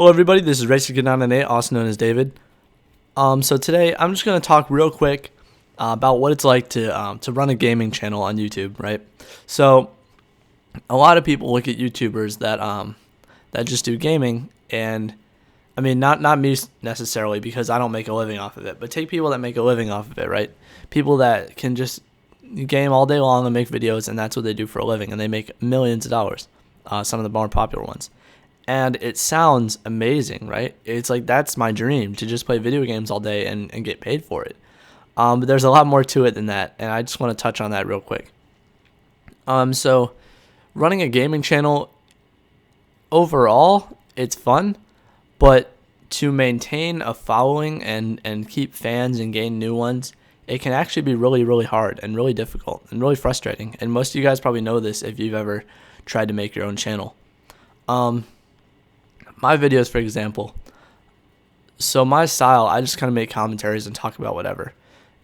Hello everybody, this is Racer998, also known as David. So today I'm just going to talk real quick about what it's like to run a gaming channel on YouTube, right? So a lot of people look at YouTubers that just do gaming, and I mean not me necessarily because I don't make a living off of it, but take people that make a living off of it, right? People that can just game all day long and make videos, and that's what they do for a living, and they make millions of dollars. Some of the more popular ones. And it sounds amazing, right? It's like that's my dream, to just play video games all day and get paid for it. But there's a lot more to it than that, and I just want to touch on that real quick. So running a gaming channel, overall, it's fun, but to maintain a following and keep fans and gain new ones, it can actually be really, really hard and really difficult and really frustrating. And most of you guys probably know this if you've ever tried to make your own channel. My videos, for example, so my style, I just kind of make commentaries and talk about whatever.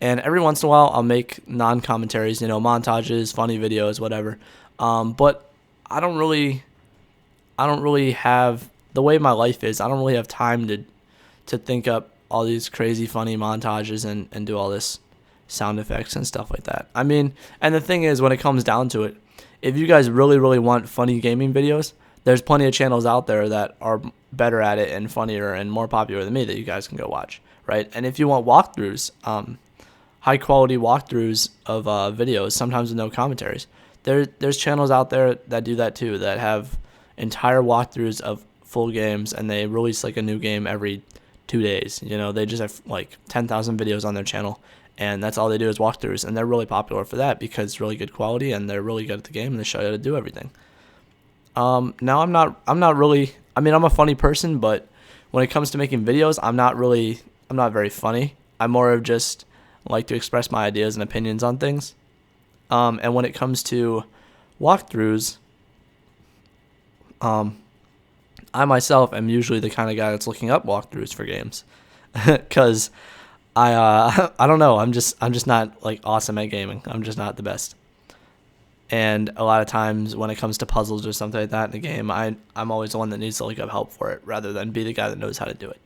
And every once in a while, I'll make non-commentaries, montages, funny videos, whatever. But I don't really have, the way my life is, I don't really have time to think up all these crazy funny montages and do all this sound effects and stuff like that. I mean, and the thing is, when it comes down to it, if you guys really, really want funny gaming videos, there's plenty of channels out there that are better at it and funnier and more popular than me that you guys can go watch, right? And if you want walkthroughs, high quality walkthroughs of videos, sometimes with no commentaries, there's channels out there that do that too, that have entire walkthroughs of full games, and they release like a new game every 2 days. They just have like 10,000 videos on their channel, and that's all they do is walkthroughs, and they're really popular for that because it's really good quality and they're really good at the game and they show you how to do everything. Now I'm not really, I mean, I'm a funny person, but when it comes to making videos, I'm not very funny. I'm more of just like to express my ideas and opinions on things. And when it comes to walkthroughs, I myself am usually the kind of guy that's looking up walkthroughs for games, because I don't know, I'm just not like awesome at gaming. I'm just not the best. And a lot of times when it comes to puzzles or something like that in the game, I'm always the one that needs to look up help for it rather than be the guy that knows how to do it.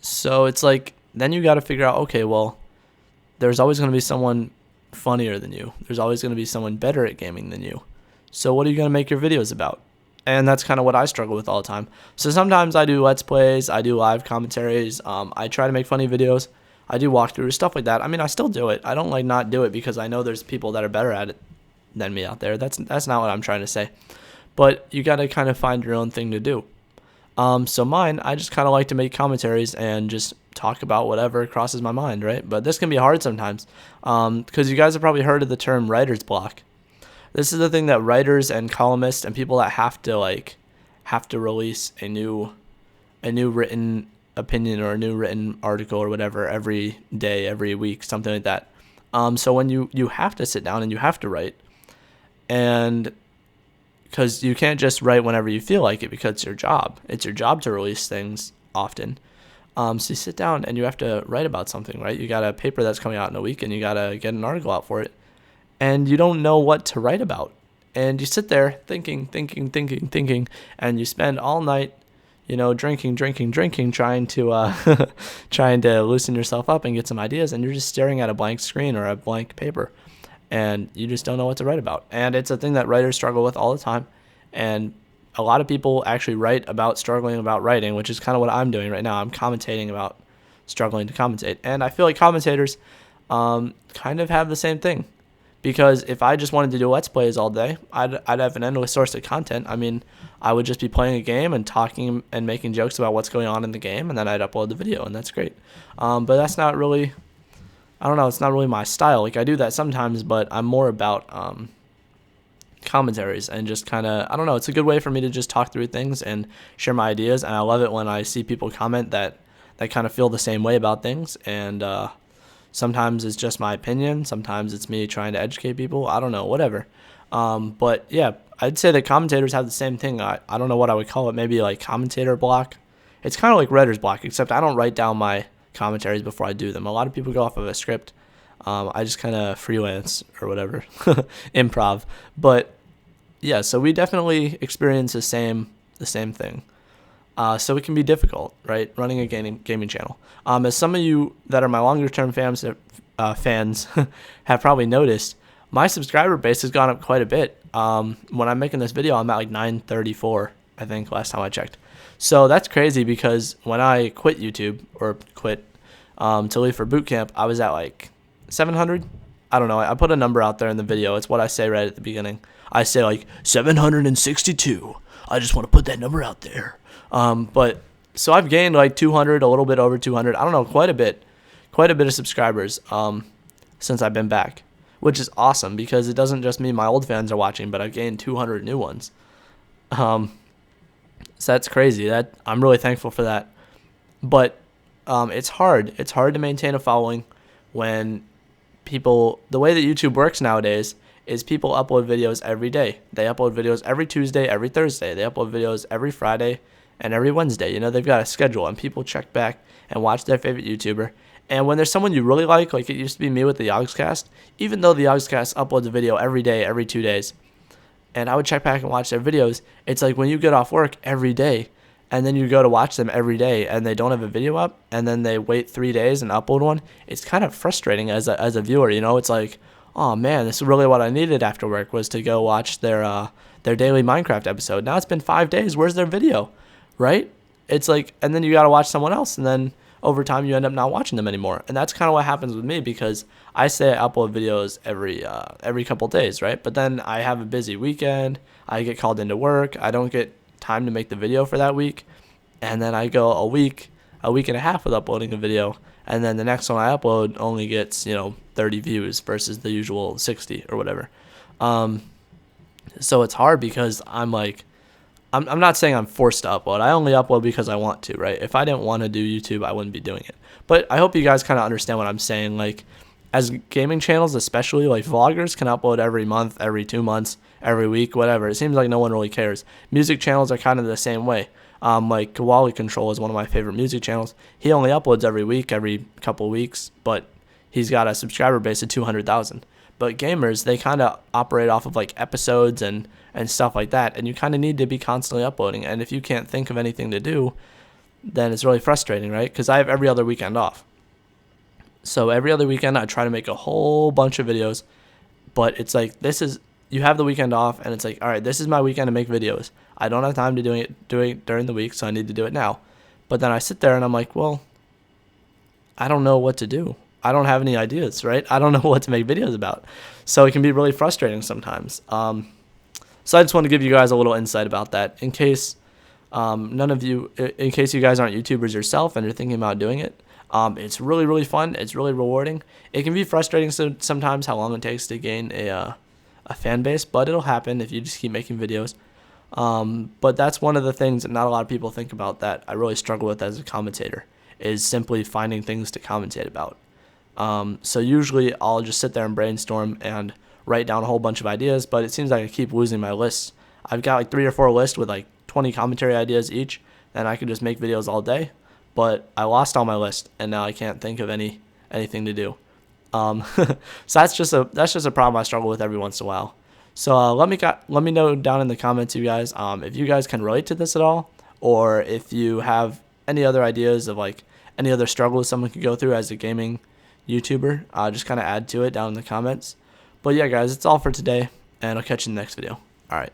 So it's like, then you got to figure out, okay, well, there's always going to be someone funnier than you. There's always going to be someone better at gaming than you. So what are you going to make your videos about? And that's kind of what I struggle with all the time. So sometimes I do Let's Plays, I do live commentaries, I try to make funny videos. I do walkthroughs, stuff like that. I mean, I still do it. I don't like not do it because I know there's people that are better at it than me out there. That's not what I'm trying to say. But you got to kind of find your own thing to do. So mine, I just kind of like to make commentaries and just talk about whatever crosses my mind, right? But this can be hard sometimes because you guys have probably heard of the term writer's block. This is the thing that writers and columnists and people that have to release a new written opinion or a new written article or whatever every day, every week, something like that. So when you have to sit down and you have to write, and because you can't just write whenever you feel like it because it's your job. It's your job to release things often. So you sit down and you have to write about something, right? You got a paper that's coming out in a week and you got to get an article out for it. And you don't know what to write about. And you sit there thinking, and you spend all night drinking, trying to loosen yourself up and get some ideas, and you're just staring at a blank screen or a blank paper, and you just don't know what to write about. And it's a thing that writers struggle with all the time, and a lot of people actually write about struggling about writing, which is kind of what I'm doing right now. I'm commentating about struggling to commentate, and I feel like commentators kind of have the same thing. Because if I just wanted to do Let's Plays all day, I'd have an endless source of content. I mean, I would just be playing a game and talking and making jokes about what's going on in the game, and then I'd upload the video, and that's great. But that's not really, I don't know, it's not really my style. Like, I do that sometimes, but I'm more about commentaries and just kind of, I don't know, it's a good way for me to just talk through things and share my ideas, and I love it when I see people comment that kind of feel the same way about things, and sometimes it's just my opinion. Sometimes it's me trying to educate people. I don't know, whatever. But yeah, I'd say that commentators have the same thing. I don't know what I would call it. Maybe like commentator block. It's kind of like writer's block, except I don't write down my commentaries before I do them. A lot of people go off of a script. I just kind of freelance or whatever, improv. But yeah, so we definitely experience the the same thing. So it can be difficult, right? Running a gaming channel. As some of you that are my longer term fans have probably noticed, my subscriber base has gone up quite a bit. When I'm making this video, I'm at like 934, I think, last time I checked. So that's crazy because when I quit YouTube or quit to leave for boot camp, I was at like 700. I don't know. I put a number out there in the video. It's what I say right at the beginning. I say like 762. I just want to put that number out there. But so I've gained like 200, a little bit over 200. I don't know, quite a bit of subscribers since I've been back, which is awesome because it doesn't just mean my old fans are watching, but I've gained 200 new ones. So that's crazy. That I'm really thankful for that. But it's hard. It's hard to maintain a following when people, the way that YouTube works nowadays is people upload videos every day. They upload videos every Tuesday, every Thursday. They upload videos every Friday and every Wednesday. You know, they've got a schedule, and people check back and watch their favorite YouTuber. And when there's someone you really like it used to be me with the Yogscast, even though the Yogscast uploads a video every day, every 2 days, and I would check back and watch their videos, it's like when you get off work every day, and then you go to watch them every day, and they don't have a video up, and then they wait 3 days and upload one, it's kind of frustrating as a viewer, you know? It's like, oh man, this is really what I needed after work, was to go watch their daily Minecraft episode. Now it's been 5 days, where's their video, right? It's like, and then you gotta watch someone else, and then over time you end up not watching them anymore. And that's kind of what happens with me, because I say I upload videos every couple days, right? But then I have a busy weekend, I get called into work, I don't get time to make the video for that week, and then I go a week and a half with uploading a video, and then the next one I upload only gets 30 views versus the usual 60 or whatever. So it's hard because I'm not saying I'm forced to upload. I only upload because I want to, right? If I didn't want to do YouTube, I wouldn't be doing it. But I hope you guys kind of understand what I'm saying. Like, as gaming channels, especially, like vloggers can upload every month, every 2 months, every week, whatever. It seems like no one really cares. Music channels are kind of the same way. Like Kawali Control is one of my favorite music channels. He only uploads every week, every couple weeks, but he's got a subscriber base of 200,000. But gamers, they kind of operate off of like episodes and stuff like that, and you kind of need to be constantly uploading. And if you can't think of anything to do, then it's really frustrating, right? Because I have every other weekend off. So every other weekend I try to make a whole bunch of videos, but it's like, you have the weekend off, and it's like, all right, this is my weekend to make videos. I don't have time to do it during the week, so I need to do it now. But then I sit there and I'm like, well, I don't know what to do. I don't have any ideas, right? I don't know what to make videos about. So it can be really frustrating sometimes. So I just want to give you guys a little insight about that in case in case you guys aren't YouTubers yourself and you're thinking about doing it. It's really, really fun. It's really rewarding. It can be frustrating sometimes how long it takes to gain a fan base, but it'll happen if you just keep making videos. But that's one of the things that not a lot of people think about that I really struggle with as a commentator, is simply finding things to commentate about. So usually I'll just sit there and brainstorm and write down a whole bunch of ideas, but it seems like I keep losing my lists. I've got like 3 or 4 lists with like 20 commentary ideas each, and I could just make videos all day, but I lost all my list, and now I can't think of anything to do. So that's just a problem I struggle with every once in a while. So let me know down in the comments, you guys, if you guys can relate to this at all, or if you have any other ideas of like any other struggles someone could go through as a gaming YouTuber. Just kind of add to it down in the comments. But yeah, guys, it's all for today, and I'll catch you in the next video. All right.